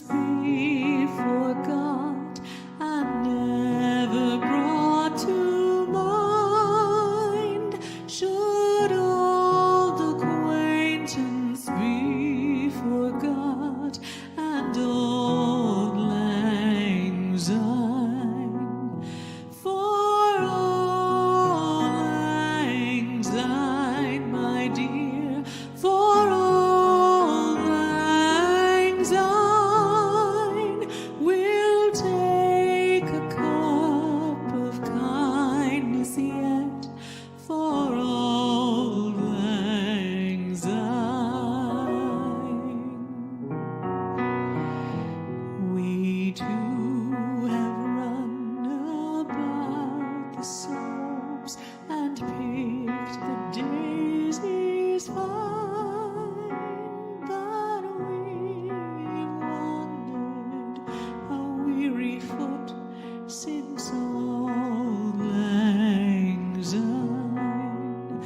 acquaintance before God, and never brought to mind. Should old acquaintance before God, and old lang syne, for old lang syne, my dear, for old lang syne, we'll take a cup of kindness yet, for old lang syne. We too have run about the suburbs and picked the daisies fine, but we've wandered a weary foot since old lang syne,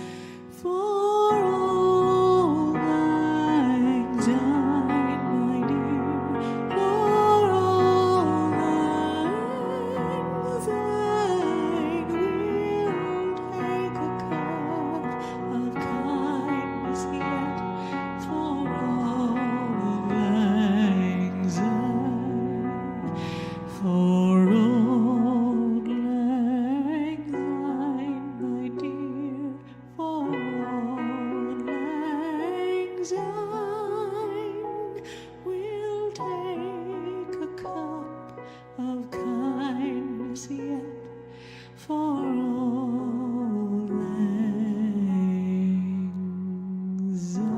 for old lang syne, my dear, for old lang syne, we'll take a cup of kindness yet, for old lang syne, for old lang syne, my dear, for old lang syne, we'll take a cup of kindness yet, for old lang syne.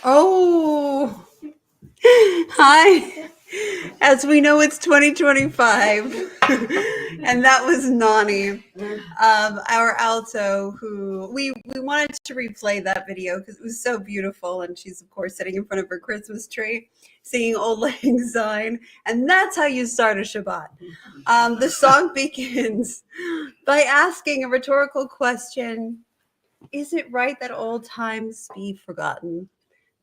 Oh, hi. As we know, it's 2025, and that was Nani, our alto, who we wanted to replay that video because it was so beautiful, and she's of course sitting in front of her Christmas tree, singing "Old Lang Syne," and that's how you start a Shabbat. The song begins by asking a rhetorical question: is it right that old times be forgotten?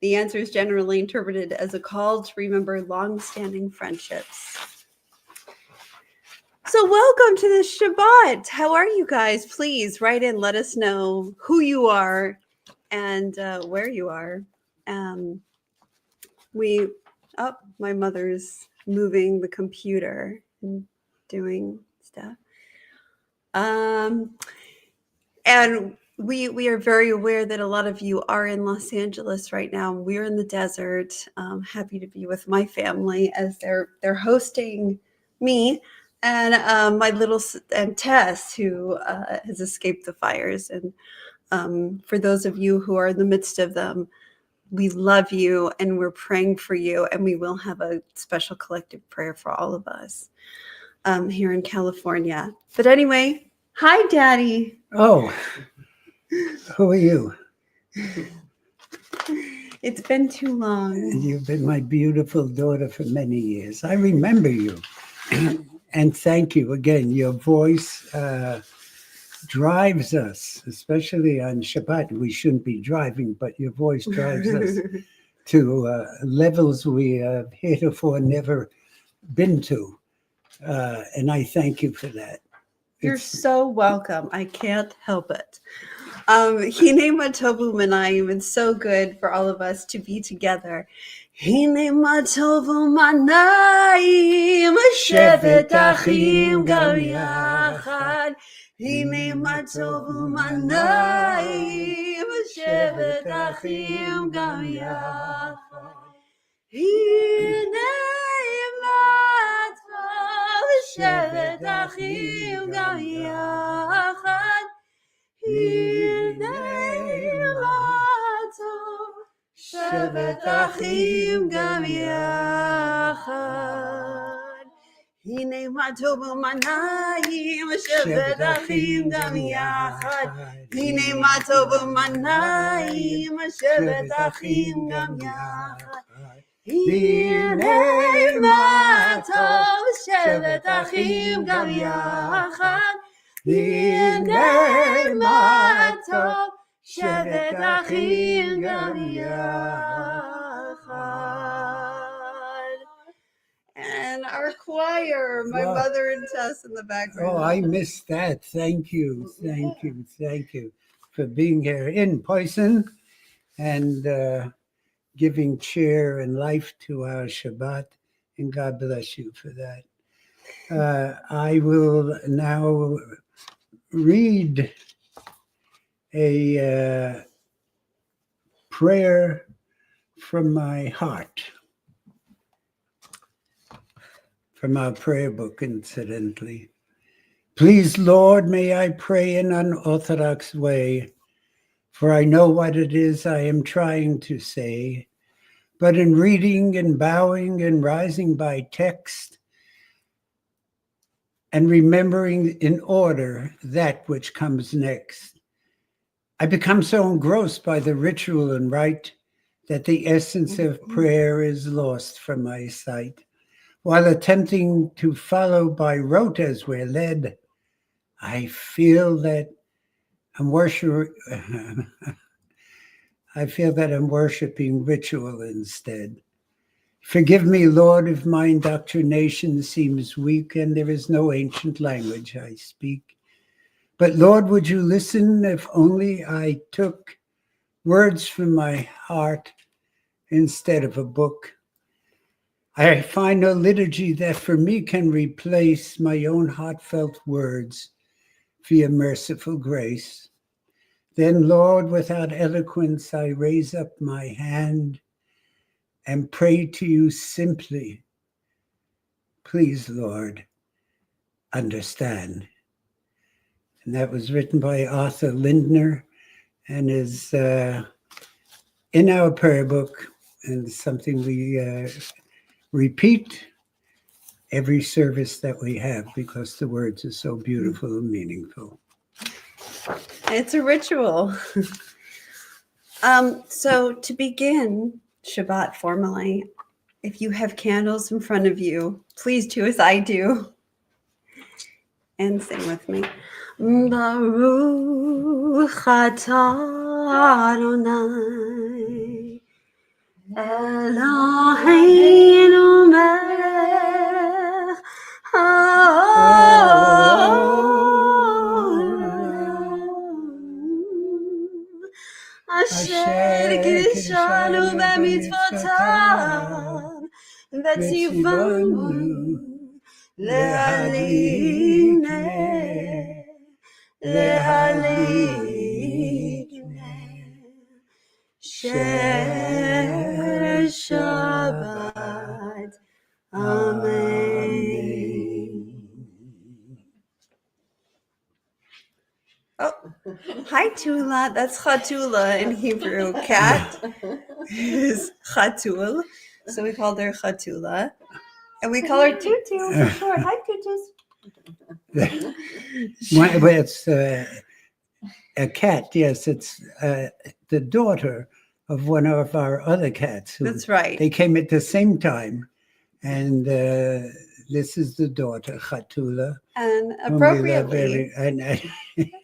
The answer is generally interpreted as a call to remember long-standing friendships. So welcome to the Shabbat. How are you guys? Please write in, let us know who you are and where you are. My mother's moving the computer and doing stuff. And we are very aware that a lot of you are in Los Angeles right now. We're in the desert. Happy to be with my family as they're hosting me and my little and Tess, who has escaped the fires. And for those of you who are in the midst of them, we love you and we're praying for you. And we will have a special collective prayer for all of us here in California. But anyway, hi, Daddy. Oh, who are you? It's been too long. You've been my beautiful daughter for many years. I remember you. And thank you again. Your voice drives us, especially on Shabbat. We shouldn't be driving, but your voice drives us to levels we have heretofore never been to. And I thank you for that. You're so welcome. I can't help it. Hine Matovu Manayim, it's so good for all of us to be together. Hine Matovu Manayim, Shevet Achim Gam Yachad. Hine Matovu Manayim, Shevet Achim Gam Yachad. Hine Matovu Shevet Achim Gam Yachad. Shevet Achim Gam Yachad. Hine ma tov u'manayim, Shevet Achim Gam Yachad. Hine ma tov u'manayim, Shevet Achim Gam Yachad. הנה מה טוב שבת אחים גם יחד. הנה מה טוב שבת אחים גם יחד. And our choir, my Wow. mother and Tess in the background. Oh, I missed that. Thank you for being here in person and giving cheer and life to our Shabbat. And God bless you for that. I will now read a prayer from my heart, from our prayer book, incidentally. Please, Lord, may I pray in an unorthodox way, for I know what it is I am trying to say. But in reading and bowing and rising by text and remembering in order that which comes next, I become so engrossed by the ritual and rite that the essence of prayer is lost from my sight. While attempting to follow by rote as we're led, I feel that I'm worshiping ritual instead. Forgive me, Lord, if my indoctrination seems weak and there is no ancient language I speak. But Lord, would you listen if only I took words from my heart instead of a book? I find no liturgy that for me can replace my own heartfelt words for your merciful grace. Then, Lord, without eloquence, I raise up my hand and pray to you simply. Please, Lord, understand. And that was written by Arthur Lindner and is in our prayer book, and something we repeat every service that we have because the words are so beautiful and meaningful. It's a ritual. So to begin Shabbat formally, if you have candles in front of you, please do as I do and sing with me. Baruch atah Adonai Eloheinu melech haolam asher kiddushanu b'mitzvotav v'tzivanu lehalikne Shel Shabbat. Amen. Oh, hi Tula. That's Chatula in Hebrew. Cat is Chatul. So we called her Chatula. And we call her Tutu for short. Hi, Tutus. Well, it's a cat, yes. It's the daughter of one of our other cats. That's right. They came at the same time. And this is the daughter, Chatula. And appropriately,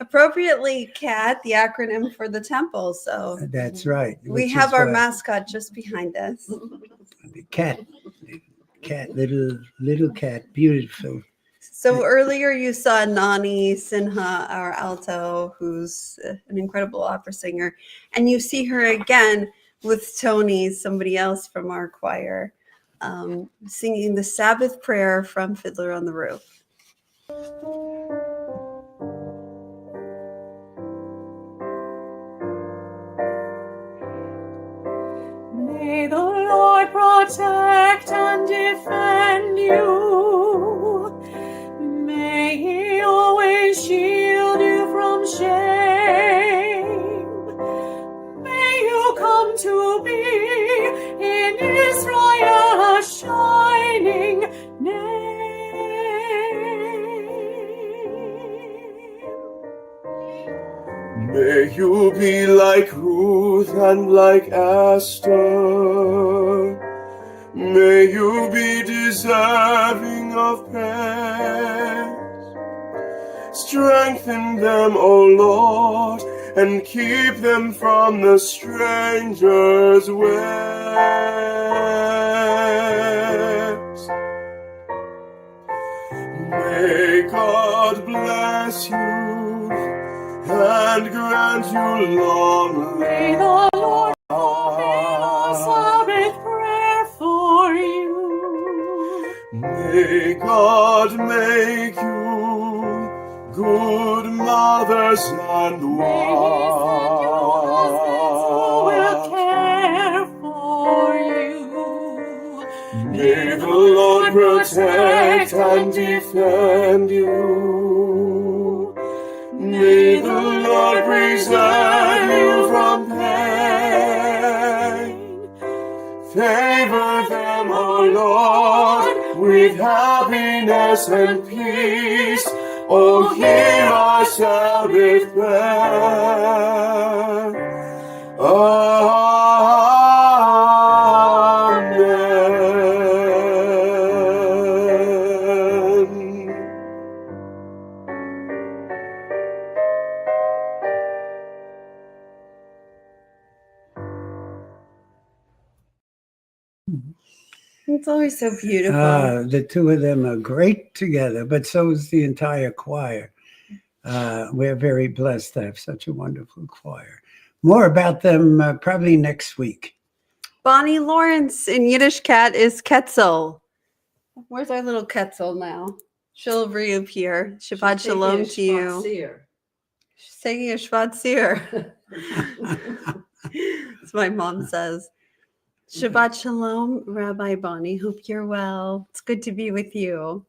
appropriately, CAT, the acronym for the temple. So that's right. We have our mascot just behind us. The cat, little cat, beautiful. So earlier you saw Nani Sinha, our alto, who's an incredible opera singer, and you see her again with Tony, somebody else from our choir, singing the Sabbath prayer from Fiddler on the Roof. May the Lord protect and defend you. May He always shield you from shame. May you come to be in Israel a shining name. May you be like Ruth and like Esther, May you be deserving of praise. Strengthen them, O Lord, and keep them from the stranger's ways. May God bless you and grant you long May life. the Lord fulfill our Sabbath prayer for you. May God make you good mothers and May He send you husbands who will wives. care for you. May the Lord protect and defend you. May the Lord preserve you from pain. Favor them, O Lord, with happiness and peace. Oh, hear our Sabbath prayer. Amen. It's always so beautiful. The two of them are great together, but so is the entire choir. We're very blessed to have such a wonderful choir. More about them probably next week. Bonnie Lawrence in Yiddish cat is Ketzel. Where's our little Ketzel now? She'll reappear. Shabbat shalom to you. She's taking a Schwarzir. That's what my mom says. Shabbat shalom, Rabbi Bonnie. Hope you're well. It's good to be with you.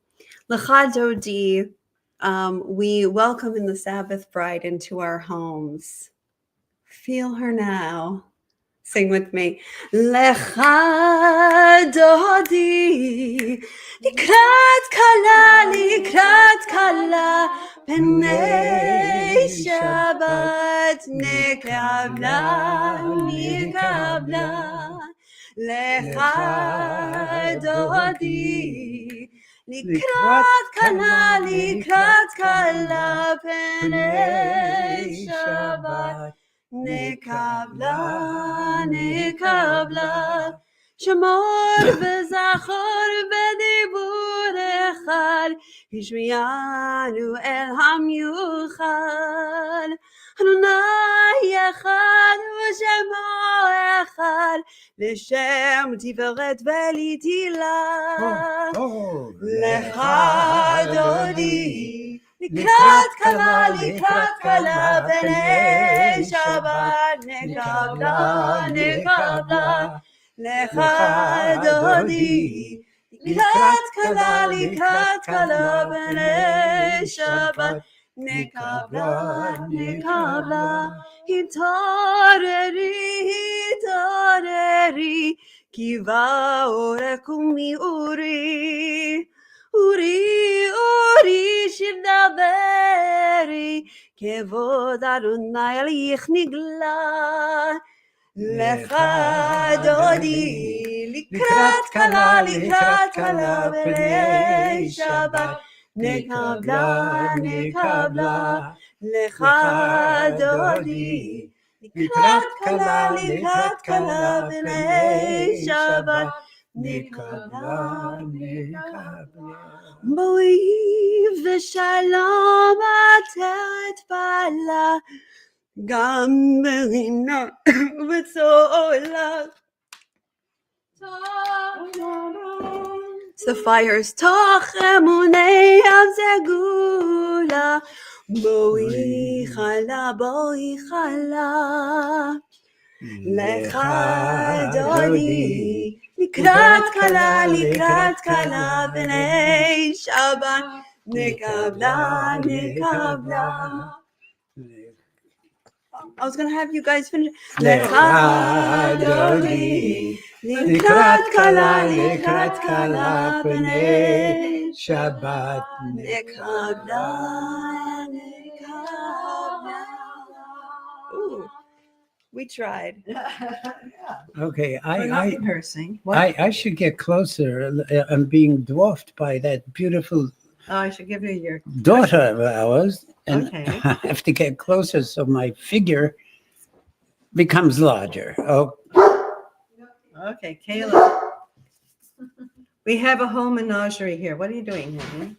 Lecha Dodi, we welcome in the Sabbath bride into our homes. Feel her now. Sing with me. Lecha Dodi, likrat kala, Pnei Shabbat nekabla. Lecha Dodi, likrat kala, Pnei Shabbat nekabla. Shemor v'zachor v'dibur echad, Hishmiyanu el hamyuchad. Adonai echad v'shemo echad, L'shem tiferet v'litila. Lecha Dodi, likrat kala, Pnei Shabbat nekabla. Lecha Dodi, likrat kala, Pnei Shabbat nekabla. Hitareri, kiva orekumi uri, shivdaveri, kevod Adonai alich nigla. Lecha Dodi, likrat kala, Pnei Shabbat nekabla. Lecha Dodi, likrat kala, Pnei Shabbat nekabla. Boi v'shalom atet bala, Gam b'rina v'tzola. Sapphires toch emunei avzegula, Boi chala. Lecha Dodi, likrat kala, Pnei Shabbat nekabla. I was going to have you guys finish. Lecha Dodi, likrat kala, Pnei Shabbat nekabla. Ooh. We tried. Okay, We're not rehearsing. What? I should get closer. I'm being dwarfed by that beautiful Oh, I should give you your. daughter of ours, and Okay. I have to get closer so my figure becomes larger. Oh, Okay, Kayla. We have a whole menagerie here. What are you doing, honey?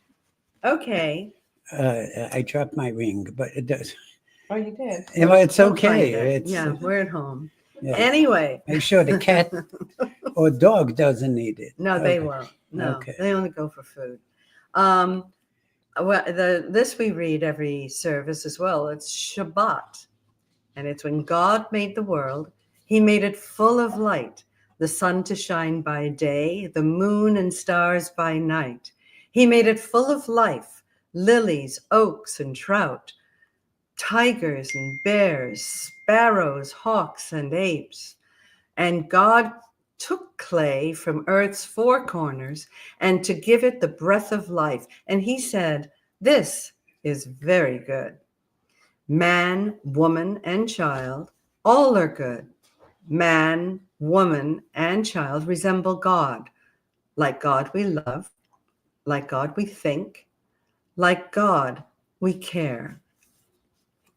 Okay. I dropped my ring, but it does. Oh, you did. Yeah, well, it's We'll okay. find it. It's, Yeah, we're at home. yeah. Anyway. Make sure the cat or dog doesn't need it. No, they Okay. won't. No, Okay. they only go for food. Well, this we read every service as well. It's Shabbat, and it's when God made the world. He made it full of light, the sun to shine by day, the moon and stars by night. He made it full of life, lilies, oaks, and trout, tigers and bears, sparrows, hawks, and apes. And God took clay from earth's four corners and to give it the breath of life. And he said, "This is very good." Man, woman, and child, all are good. Man, woman, and child resemble God. Like God we love, like God we think, like God we care.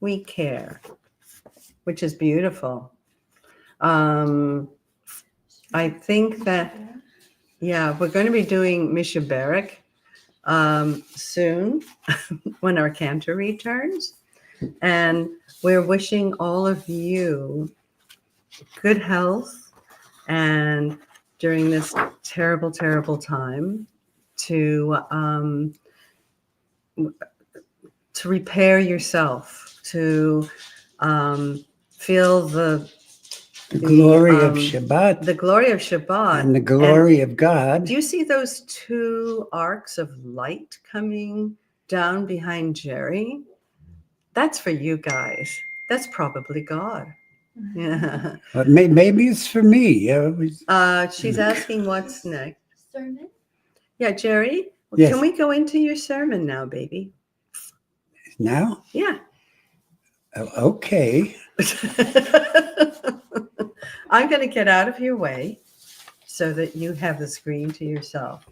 We care, which is beautiful. I think that, yeah, we're going to be doing Misha Barak soon when our cantor returns. And we're wishing all of you good health and during this terrible, terrible time to repair yourself, to feel the glory of Shabbat. The glory of Shabbat. And the glory of God. Do you see those two arcs of light coming down behind Jerry? That's for you guys. That's probably God. Yeah. But maybe it's for me. She's asking what's next. Sermon? Yeah, Jerry, Yes. Can we go into your sermon now, baby? Now? Yeah. Oh, okay. I'm going to get out of your way so that you have the screen to yourself.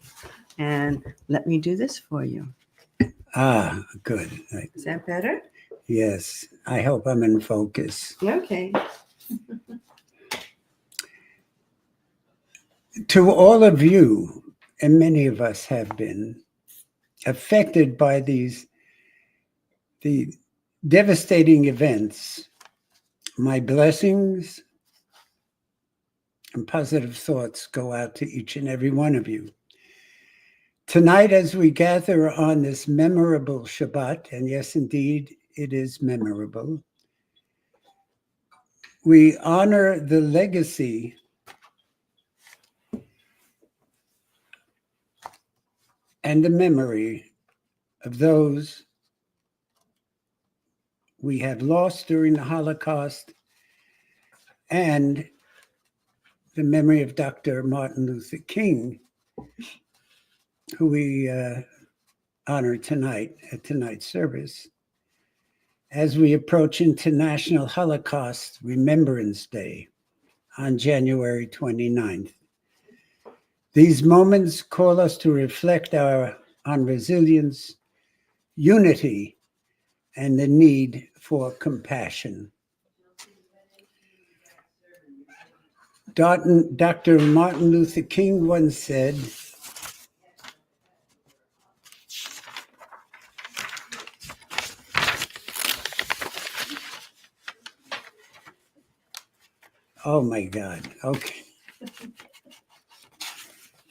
And let me do this for you. Ah, good. Is that better? Yes. I hope I'm in focus. Okay. To all of you, and many of us have been affected by the devastating events, my blessings and positive thoughts go out to each and every one of you. Tonight, as we gather on this memorable Shabbat, and yes, indeed, it is memorable, we honor the legacy and the memory of those we have lost during the Holocaust, and the memory of Dr. Martin Luther King, who we honor tonight at tonight's service, as we approach International Holocaust Remembrance Day on January 29th. These moments call us to reflect on resilience, unity, and the need for compassion. Dr. Martin Luther King once said, oh my God, okay.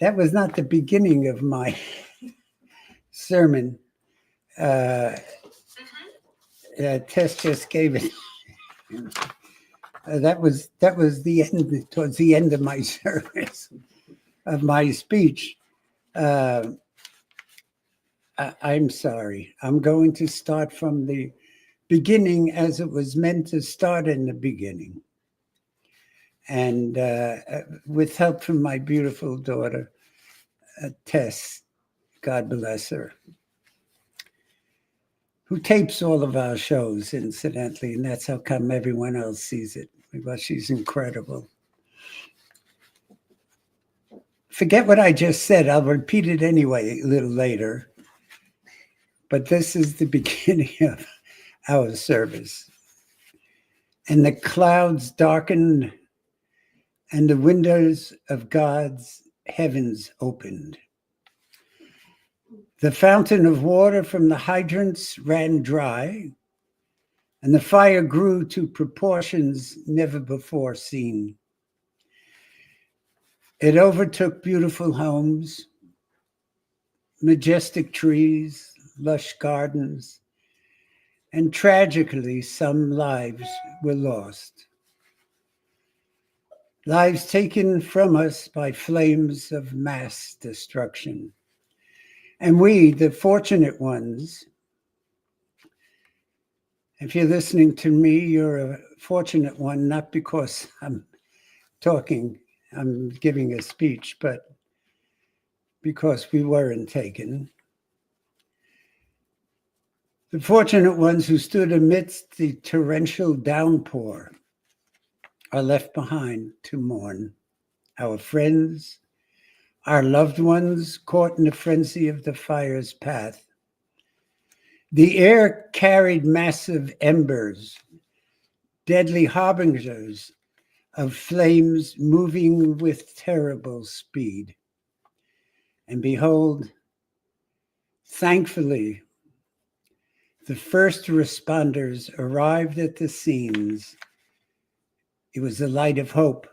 That was not the beginning of my sermon. Tess just gave it. That was the end, towards the end of my service, of my speech. I'm sorry. I'm going to start from the beginning as it was meant to start in the beginning. And with help from my beautiful daughter, Tess, God bless her, who tapes all of our shows, incidentally, and that's how come everyone else sees it. Well, she's incredible. Forget what I just said. I'll repeat it anyway a little later. But this is the beginning of our service. And the clouds darkened, and the windows of God's heavens opened. The fountain of water from the hydrants ran dry, and the fire grew to proportions never before seen. It overtook beautiful homes, majestic trees, lush gardens, and tragically, some lives were lost. Lives taken from us by flames of mass destruction. And we, the fortunate ones, if you're listening to me, you're a fortunate one, not because I'm giving a speech, but because we weren't taken. The fortunate ones who stood amidst the torrential downpour are left behind to mourn. Our friends, our loved ones caught in the frenzy of the fire's path. The air carried massive embers, deadly harbingers of flames moving with terrible speed. And behold, thankfully, the first responders arrived at the scenes. It was the light of hope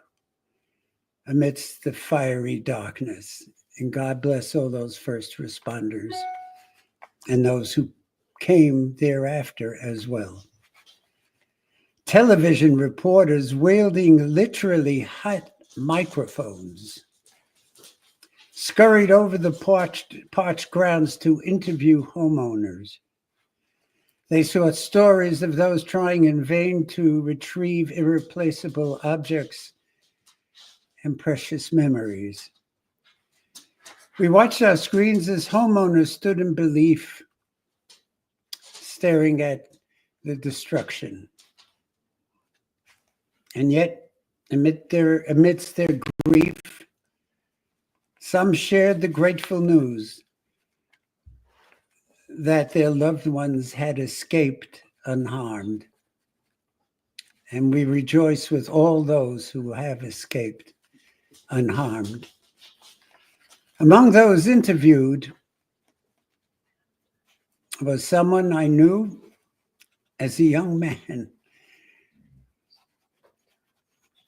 amidst the fiery darkness. And God bless all those first responders and those who came thereafter as well. Television reporters wielding literally hot microphones scurried over the parched grounds to interview homeowners. They saw stories of those trying in vain to retrieve irreplaceable objects and precious memories. We watched our screens as homeowners stood in belief, staring at the destruction. And yet, amidst their grief, some shared the grateful news that their loved ones had escaped unharmed. And we rejoice with all those who have escaped unharmed. Among those interviewed was someone I knew as a young man.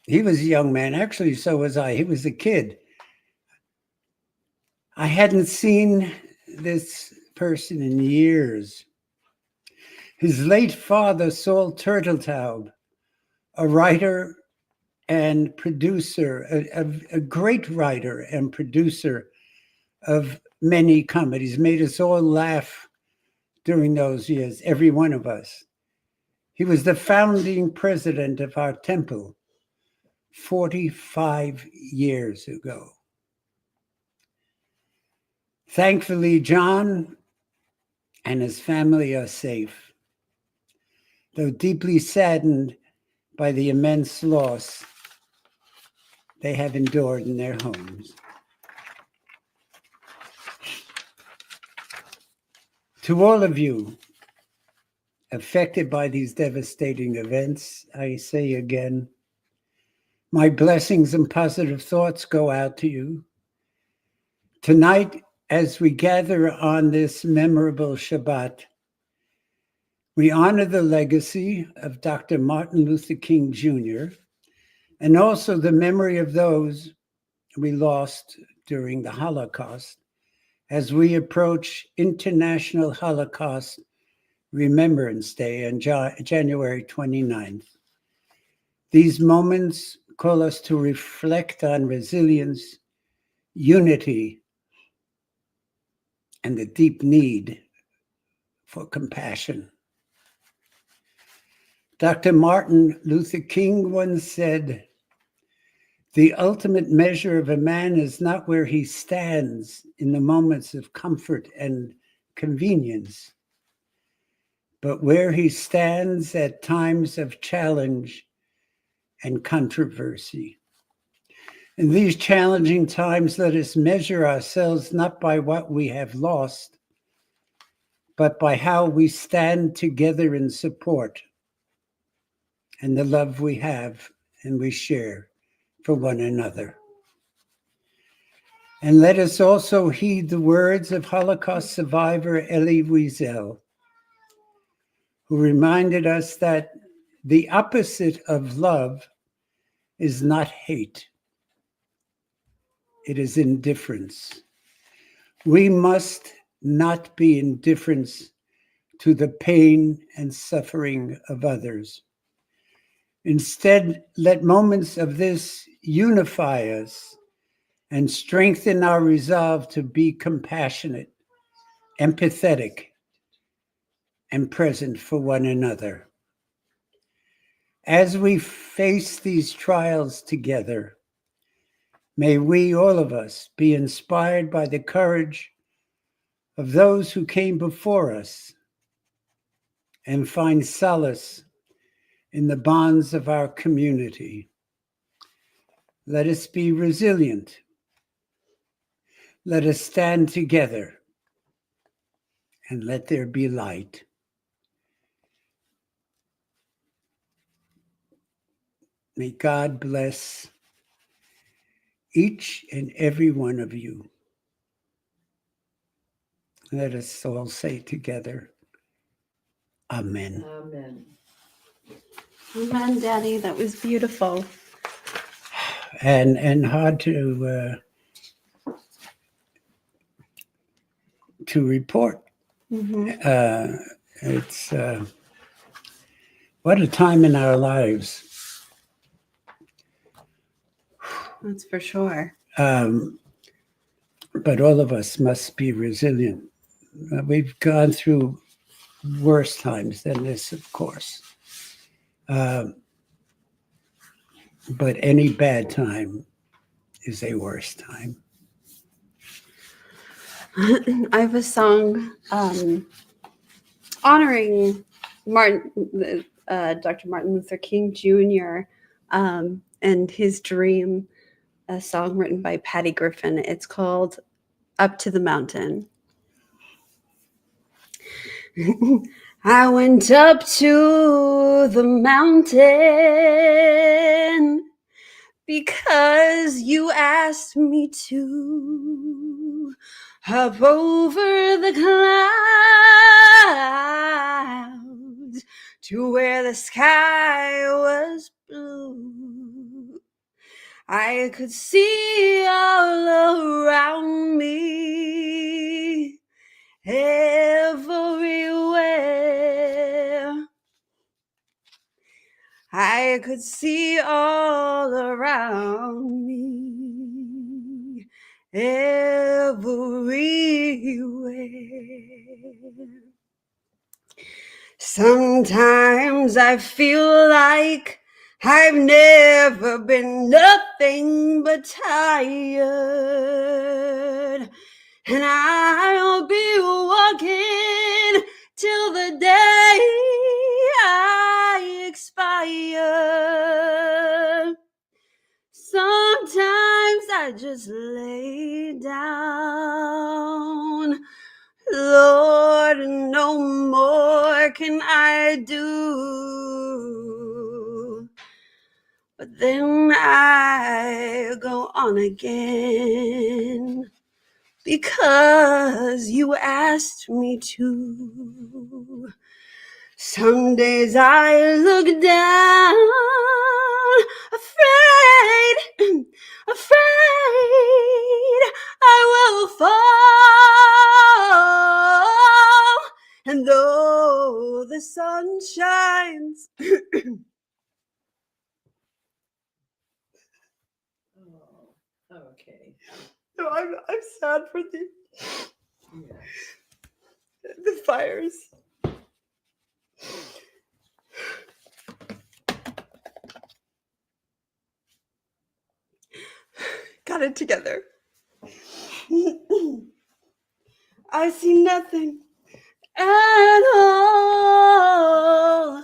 He was a young man, actually, so was I. He was a kid. I hadn't seen this person in years. His late father, Saul Turtletaub, a writer and producer, a great writer and producer of many comedies, made us all laugh during those years, every one of us. He was the founding president of our temple 45 years ago. Thankfully, John and his family are safe, though deeply saddened by the immense loss they have endured in their homes. To all of you affected by these devastating events, I say again, my blessings and positive thoughts go out to you. Tonight, as we gather on this memorable Shabbat, we honor the legacy of Dr. Martin Luther King Jr. and also the memory of those we lost during the Holocaust as we approach International Holocaust Remembrance Day on January 29th. These moments call us to reflect on resilience, unity, and the deep need for compassion. Dr. Martin Luther King once said, "The ultimate measure of a man is not where he stands in the moments of comfort and convenience, but where he stands at times of challenge and controversy. In these challenging times, let us measure ourselves not by what we have lost, but by how we stand together in support and the love we have and we share for one another. And let us also heed the words of Holocaust survivor Elie Wiesel, who reminded us that the opposite of love is not hate. It is indifference. We must not be indifferent to the pain and suffering of others. Instead, let moments of this unify us and strengthen our resolve to be compassionate, empathetic, and present for one another. As we face these trials together, may we, all of us, be inspired by the courage of those who came before us and find solace in the bonds of our community. Let us be resilient. Let us stand together and let there be light. May God bless each and every one of you. Let us all say together, Amen. Amen. Amen, Daddy. That was beautiful. And hard to report. Mm-hmm. It's what a time in our lives. That's for sure. But all of us must be resilient. We've gone through worse times than this, of course. But any bad time is a worse time. I have a song honoring Dr. Martin Luther King Jr. And his dream, a song written by Patty Griffin. It's called Up to the Mountain. I went up to the mountain because you asked me to. Up over the clouds to where the sky was blue. I could see all around me, everywhere. I could see all around me, everywhere. Sometimes I feel like I've never been nothing but tired, and I'll be walking till the day I expire. Sometimes I just lay down. Lord, no more can I do. But then I go on again because you asked me to. Some days I look down, afraid I will fall. And though the sun shines, Okay. no, I'm sad for the fires. Got it together. I see nothing at all.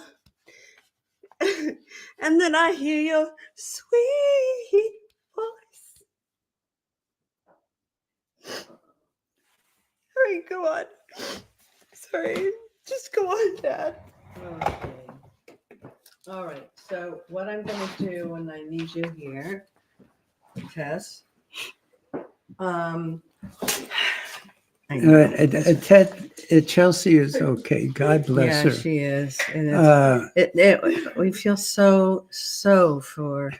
And then I hear your sweet voice. All right, go on. Sorry, just go on, Dad. Okay. All right. So what I'm going to do, and I need you here, Tess. Chelsea is okay. God bless Yeah, her. she is. And we feel so for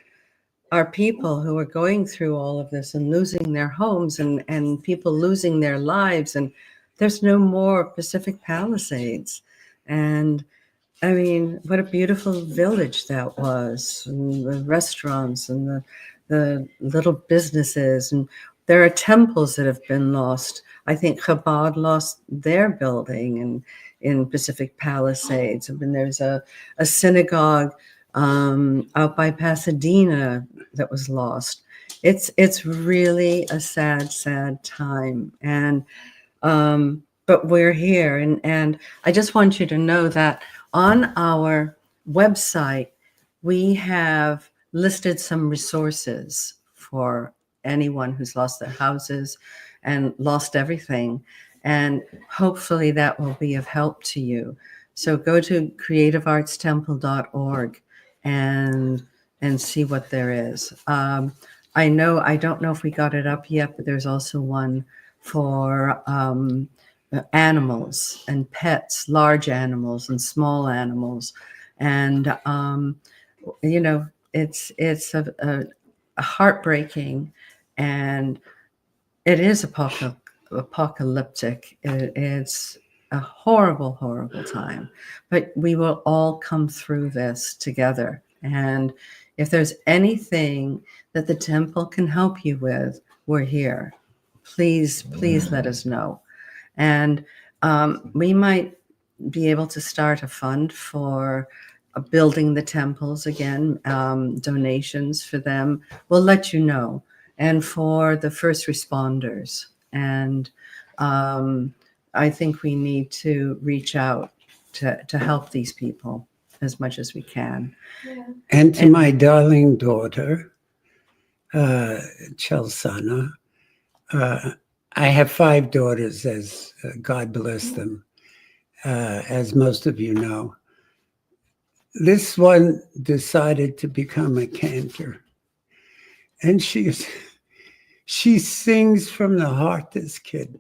our people who are going through all of this and losing their homes and people losing their lives. And there's no more Pacific Palisades. And I mean, what a beautiful village that was, and the restaurants and the little businesses. And there are temples that have been lost. I think Chabad lost their building in Pacific Palisades. I mean, there's a synagogue out by Pasadena that was lost. It's really a sad time. And but we're here, and I just want you to know that on our website, we have listed some resources for anyone who's lost their houses and lost everything. And hopefully that will be of help to you. So go to creativeartstemple.org and see what there is. I don't know if we got it up yet, but there's also one for animals and pets, large animals and small animals. And, it's a heartbreaking, and it is apocalyptic. It's a horrible, horrible time, but we will all come through this together. And if there's anything that the temple can help you with, we're here. Please let us know. And we might be able to start a fund for building the temples again, donations for them. We'll let you know. And for the first responders. And I think we need to reach out to help these people as much as we can. Yeah. And to my darling daughter, Chelsana, I have 5 daughters, as God bless them, as most of you know. This one decided to become a cantor. And she sings from the heart, this kid.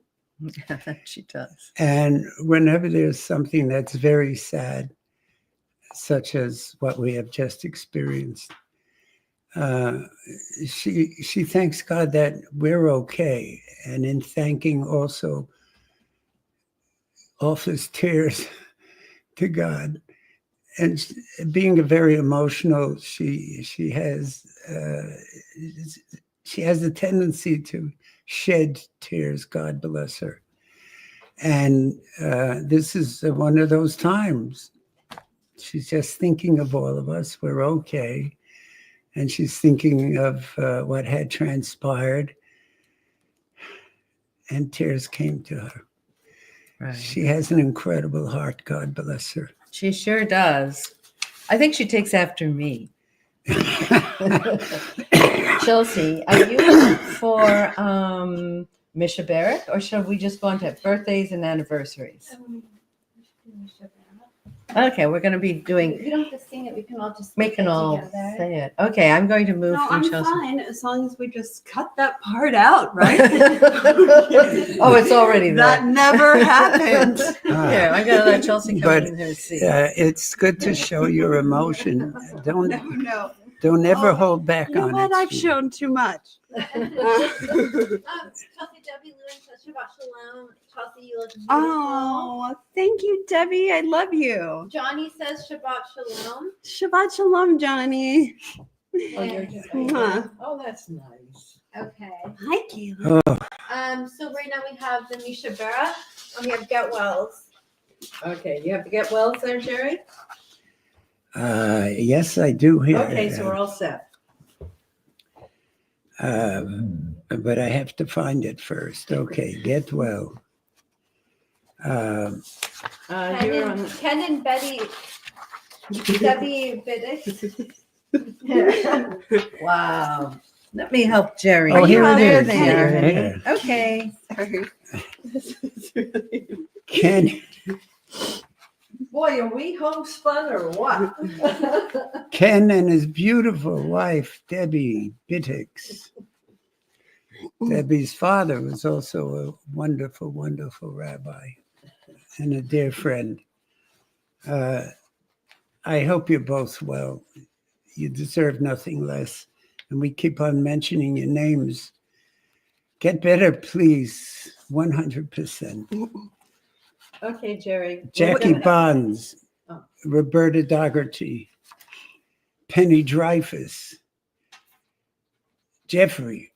She does. And whenever there's something that's very sad, such as what we have just experienced, she thanks God that we're okay. And in thanking also offers tears to God. And being a very emotional, she has a tendency to shed tears. God bless her. And this is one of those times. She's just thinking of all of us. We're okay. And she's thinking of what had transpired. And tears came to her. Right. She has an incredible heart. God bless her. She sure does. I think she takes after me. Chelsea, are you for Mishaberik, or should we just go on to birthdays and anniversaries? Okay, we're going to be doing. We don't have to sing it. We can all just We can all together. say it. Okay, I'm going to move No, from I'm Chelsea. fine as long as we just cut that part out, right? Oh, it's already there. That never happened. Here, I'm going to let Chelsea come But in her seat. it's good to show your emotion. No. Don't ever hold back You know on what? it. I've shown too much. Chelsea, Debbie, Lou, and Shabbat Shalom. Chelsea, you look beautiful. Oh, thank you, Debbie. I love you. Johnny says Shabbat Shalom. Shabbat shalom, Johnny. Oh, you're just, Mwah. oh, that's nice. Okay. Hi, Kayla. Oh, So right now we have the Misha Bera and we have Get Wells. Okay, you have to get wells there, Jerry? yes, I do hear. Okay, so we're all set. But I have to find it first. Okay, get well. You're on. Ken and Betty, Debbie Biddick. Wow. Let me help Jerry. Oh, here it There is. they Yeah, are, honey. yeah. Okay. Sorry. This is really Ken Boy, are we homespun or what? and his beautiful wife, Debbie Bittix. Debbie's father was also a wonderful, wonderful rabbi and a dear friend. I hope you're both well. You deserve nothing less. And we keep on mentioning your names. Get better, please. 100%. Okay, Jerry. Jackie Bonds, Oh. Roberta Dougherty, Penny Dreyfus, Jeffrey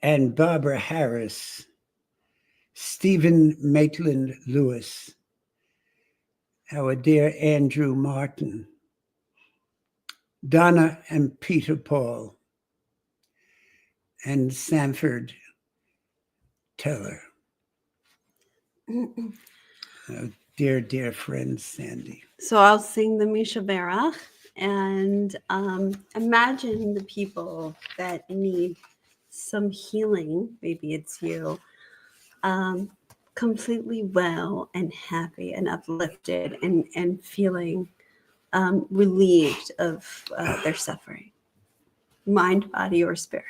and Barbara Harris, Stephen Maitland Lewis, our dear Andrew Martin, Donna and Peter Paul, and Sanford Teller. Dear, dear friend Sandy. So I'll sing the Misha Berach and imagine the people that need some healing. Maybe it's you. Completely well and happy and uplifted and feeling relieved of their suffering, mind, body, or spirit.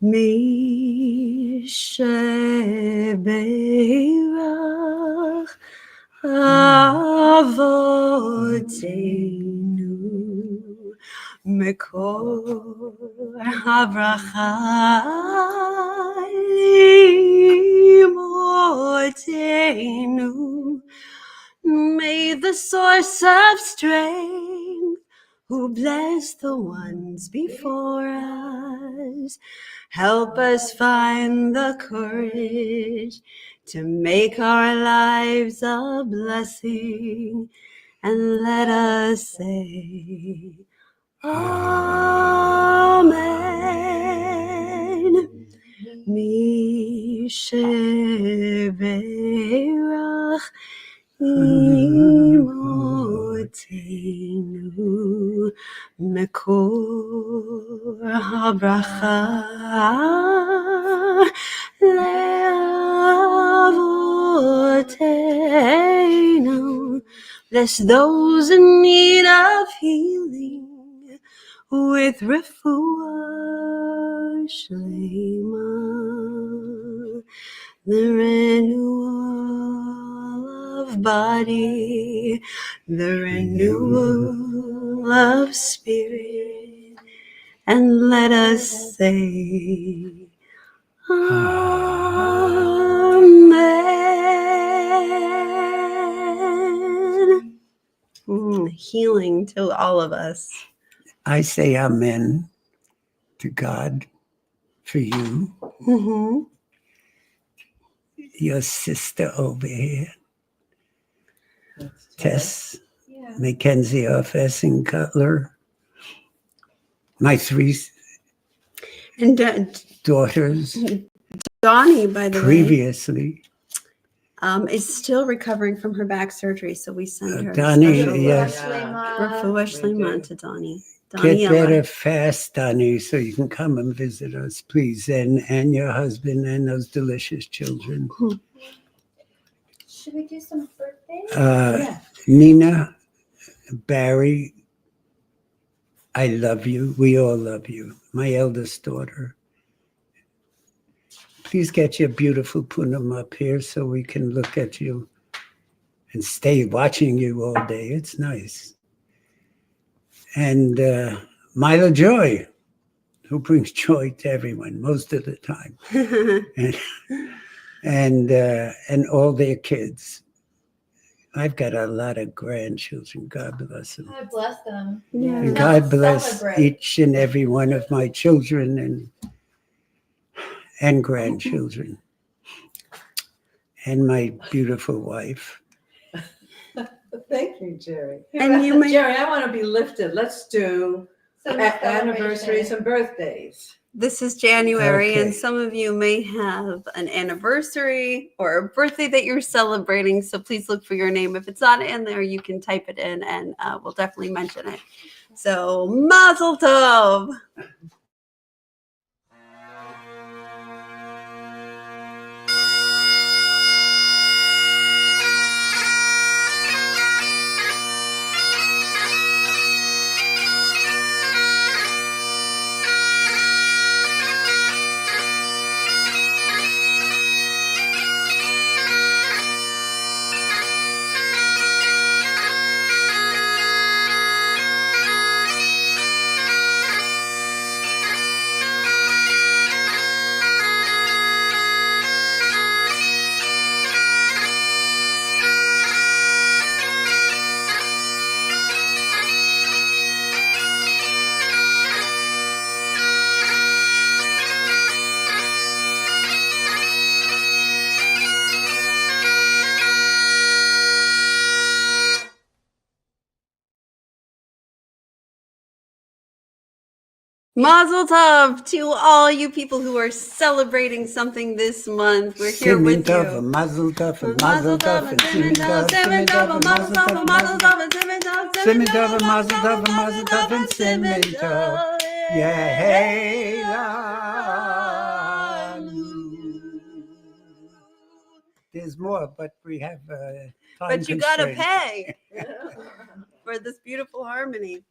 Misha Berach Avotenu Mekor Havracha Limotenu. May the source of strength, who bless the ones before us, help us find the courage to make our lives a blessing, and let us say, Amen. Misheverach Imotenu Mekor Habracha Leavotenu. Bless those in need of healing with refuah shlema, the renewal of body, the renewal of spirit, and let us say, Amen. Healing to all of us. I say amen to God for you, Mm-hmm. your sister over here, Tess, Yeah. Mackenzie Offess and Cutler, my three And daughters Donnie, by the way, previously. is still recovering from her back surgery, so we send her Donnie, special yes. refuah shlema to Donnie. Get Ella. better fast, Donnie, so you can come and visit us, please, and your husband and those delicious children. Should we do some birthdays? Nina, Barry, I love you. We all love you. My eldest daughter. Please get your beautiful Punam up here so we can look at you and stay watching you all day. It's nice. And Mila Joy, who brings joy to everyone most of the time, and all their kids. I've got a lot of grandchildren. God bless them. God bless them. Yeah. And Now God let's bless celebrate. each and every one of my children and grandchildren, and my beautiful wife. Thank you, Jerry. And you may- Jerry, I want to be lifted. Let's do Some anniversaries celebration. and birthdays. This is January, and Okay. some of you may have an anniversary or a birthday that you're celebrating. So please look for your name. If it's not in there, you can type it in, and we'll definitely mention it. So Mazel Tov. Mazel Tov to all you people who are celebrating something this month. We're here with Simmin Tov, you. Mazel Tov, Mazel Mazel Tov, Tov, and Simmin Tov, Simmin Tov, Mazel Tov, Mazel Tov, and Simmin Tov, Mazel Tov, Mazel Tov, and Simmin Tov. Yeah, hey, there's more, but we have time But you gotta constraints. pay for this beautiful harmony.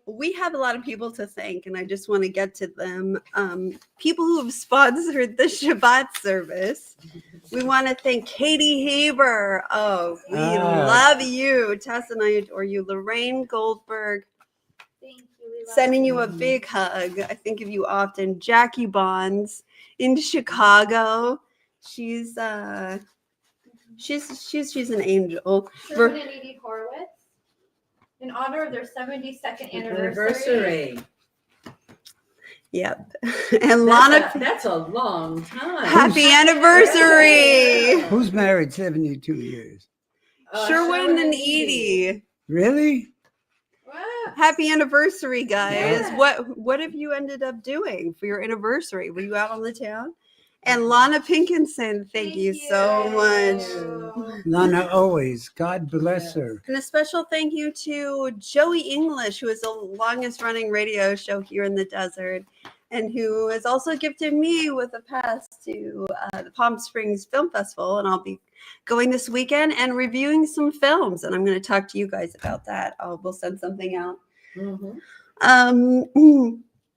We have a lot of people to thank, and I just want to get to them. People who have sponsored the Shabbat service. We want to thank Katie Haber. Oh, we love you. Tess and I adore you. Lorraine Goldberg, Thank you. We love sending you a big hug. I think of you often. Jackie Bonds in Chicago. She's an angel. Sherman and Edie Horowitz, in honor of their 72nd anniversary. Yep. And Lana, That's a long time. happy anniversary. Who's married 72 years? Sherwin and Edie. Really? Wow. Happy anniversary, guys. Yeah. What have you ended up doing for your anniversary? Were you out on the town? And Lana Pinkinson, thank you so much. Lana, always. God bless her. And a special thank you to Joey English, who is the longest running radio show here in the desert, and who has also gifted me with a pass to the Palm Springs Film Festival. And I'll be going this weekend and reviewing some films. And I'm going to talk to you guys about that. We'll send something out.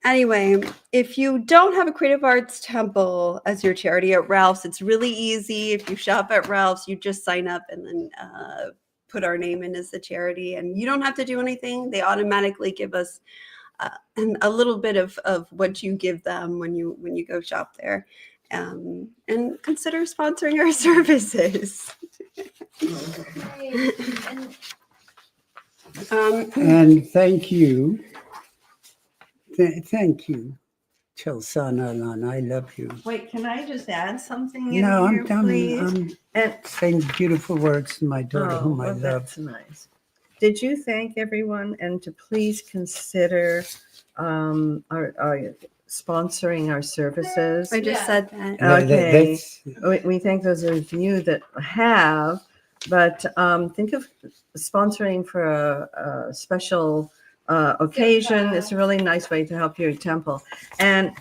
Anyway, if you don't have a Creative Arts Temple as your charity at Ralph's, it's really easy. If you shop at Ralph's, you just sign up and then put our name in as the charity. And you don't have to do anything. They automatically give us a little bit of what you give them when you go shop there. And consider sponsoring our services. And thank you. Thank you, Chelsana Alana. I love you. Wait, can I just add something in No, here, I'm please? And saying beautiful words to my daughter, whom I well, love. that's nice. Did you thank everyone and to please consider our sponsoring our services? I just said that. Okay. That's- We thank those of you that have, but think of sponsoring for a special occasion. It's a really nice way to help your temple. And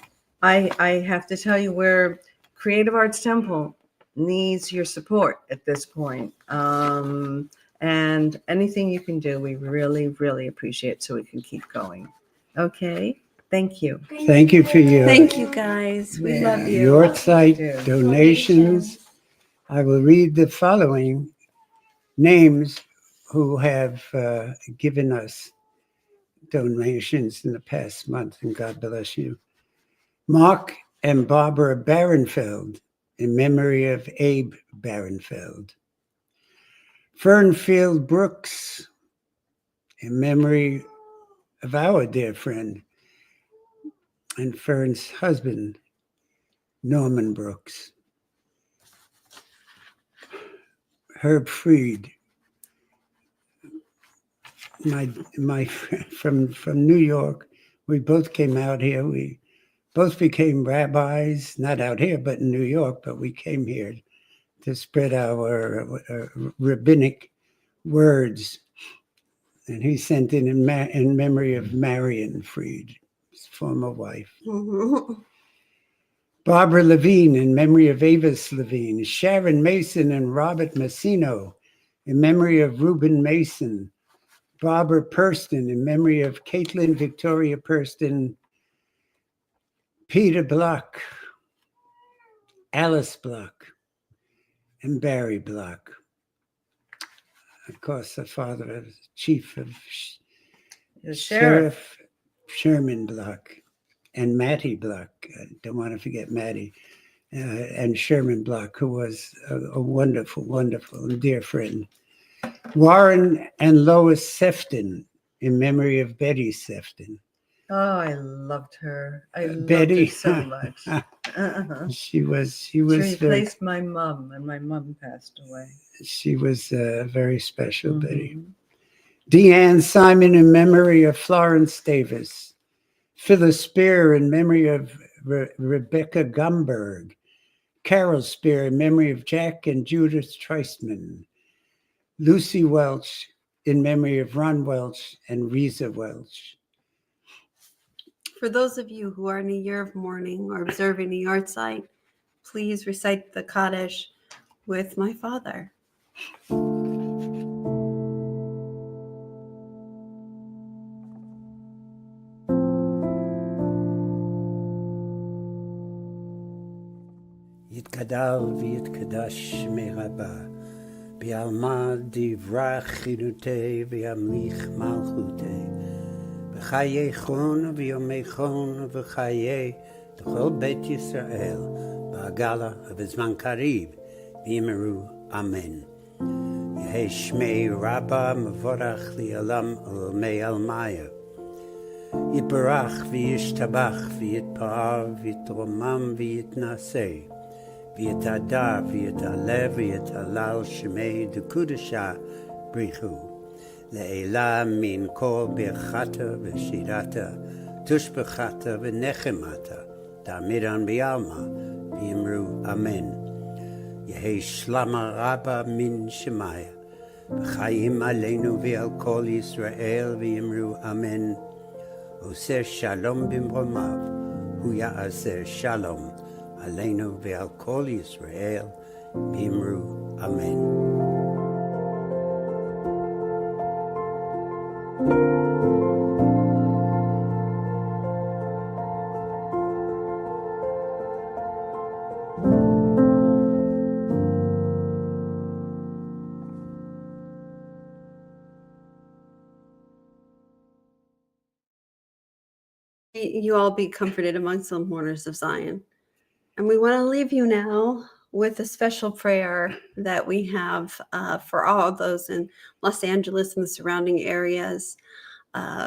I have to tell you, where Creative Arts Temple needs your support at this point. And anything you can do, we really, really appreciate, so we can keep going. Okay. Thank you. Thank you for your Thank you, guys. We love you. your site Yeah. donations. I will read the following names who have given us donations in the past month, and God bless you. Mark and Barbara Barenfeld, in memory of Abe Barenfeld. Fernfield Brooks, in memory of our dear friend and Fern's husband, Norman Brooks. Herb Freed, my friend from New York. We both came out here. We both became rabbis, not out here, but in New York. But we came here to spread our rabbinic words And he sent in memory of Marion Fried, his former wife. Barbara Levine in memory of Avis Levine. Sharon Mason and Robert Massino in memory of Reuben Mason. Barbara Purston in memory of Caitlin Victoria Purston. Peter Block, Alice Block, and Barry Block. Of course, the father of Chief of Sheriff Sherman Block, and Mattie Block. I don't want to forget Mattie, and Sherman Block, who was a wonderful, wonderful and dear friend. Warren and Lois Sefton in memory of Betty Sefton. Oh, I loved her. I loved Betty, her so much. She was She replaced my mom, and my mom passed away. She was very special, Betty. Deanne Simon in memory of Florence Davis. Phyllis Spear in memory of Rebecca Gumberg. Carol Spear in memory of Jack and Judith Treisman. Lucy Welch in memory of Ron Welch and Reza Welch. For those of you who are in a year of mourning or observing the yard site, please recite the Kaddish with my father. יתגדל ויתקדש שמי רבה, בעלמא דברה חינותי וימליך מלכותי, בחיי חון ויומי חון וחיי לכל בית ישראל, בעגלה ובזמן קריב, ויאמרו אמן. יהי שמי רבה מבורך לעולם עולמי עלמיה. יתברך וישתבח ויתפאר ויתרומם ויתנשא. ויתהדר ויתעלה ויתהלל שמי דקודשה בריחו. לעילה מן כל ברכתה ושירתה, תושבחתה ונחמתה, תעמידן בעלמא, ויאמרו אמן. יהי שלמה רבה מן שמיה, וחיים עלינו ועל כל ישראל, ויאמרו אמן. עושה שלום במרומיו, הוא יעשה שלום עלינו ועל כל ישראל, ואמרו אמן. You all be comforted amongst the mourners of Zion. And we want to leave you now with a special prayer that we have for all those in Los Angeles and the surrounding areas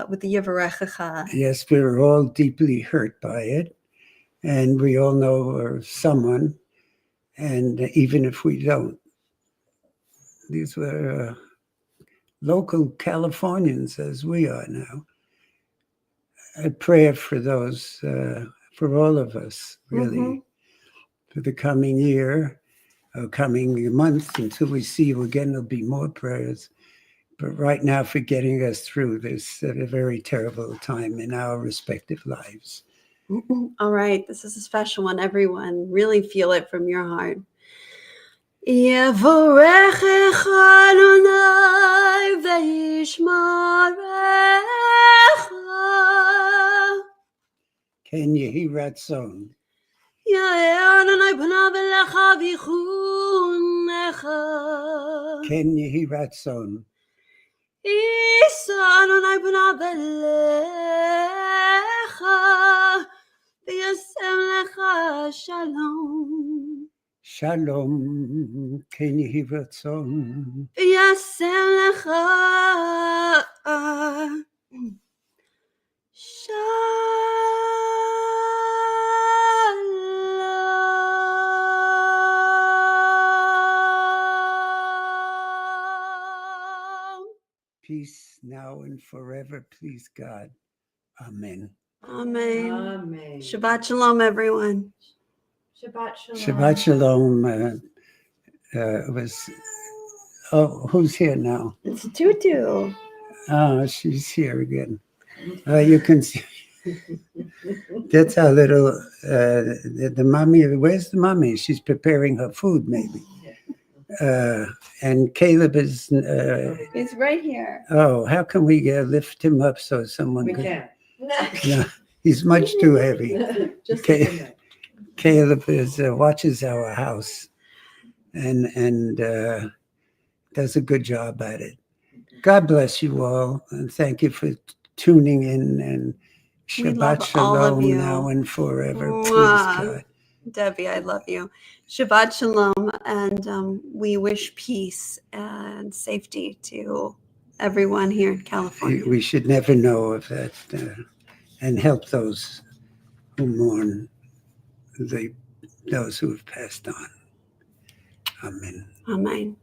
with the Yevarechecha. Yes, we're all deeply hurt by it. And we all know someone. And even if we don't, these were local Californians as we are now. A prayer for those, for all of us, really, for the coming year, or coming month, until we see you again. There'll be more prayers. But right now, for getting us through this very terrible time in our respective lives. All right, this is a special one, everyone. Really feel it from your heart. Yevorechecha Adonai v'yishmarecha. Ken Yehi Ratzon. Ya'er Adonai panav elecha v'yichunecha. Ken Yehi Ratzon. Yisa Adonai panav elecha v'yasem lecha shalom. Shalom. Ken Yehi Ratzon. V'yasem lecha shalom. Peace now and forever, please God. Amen. Amen. Amen. Shabbat shalom, everyone. Shabbat shalom. Shabbat Shalom was, who's here now? It's Tutu. Oh, she's here again. You can see. That's our little, the mommy. Where's the mommy? She's preparing her food, maybe. And Caleb is. He's right here. Oh, how can we lift him up so someone We could? can't. No, he's much too heavy. Just Okay. a minute. Caleb watches our house and does a good job at it. God bless you all, and thank you for tuning in. And We love Shabbat all of Shalom you. now and forever. Mwah. Please, God. Debbie, I love you. Shabbat Shalom, and we wish peace and safety to everyone here in California. We should never know of that, and help those who mourn those who have passed on. Amen. Amen.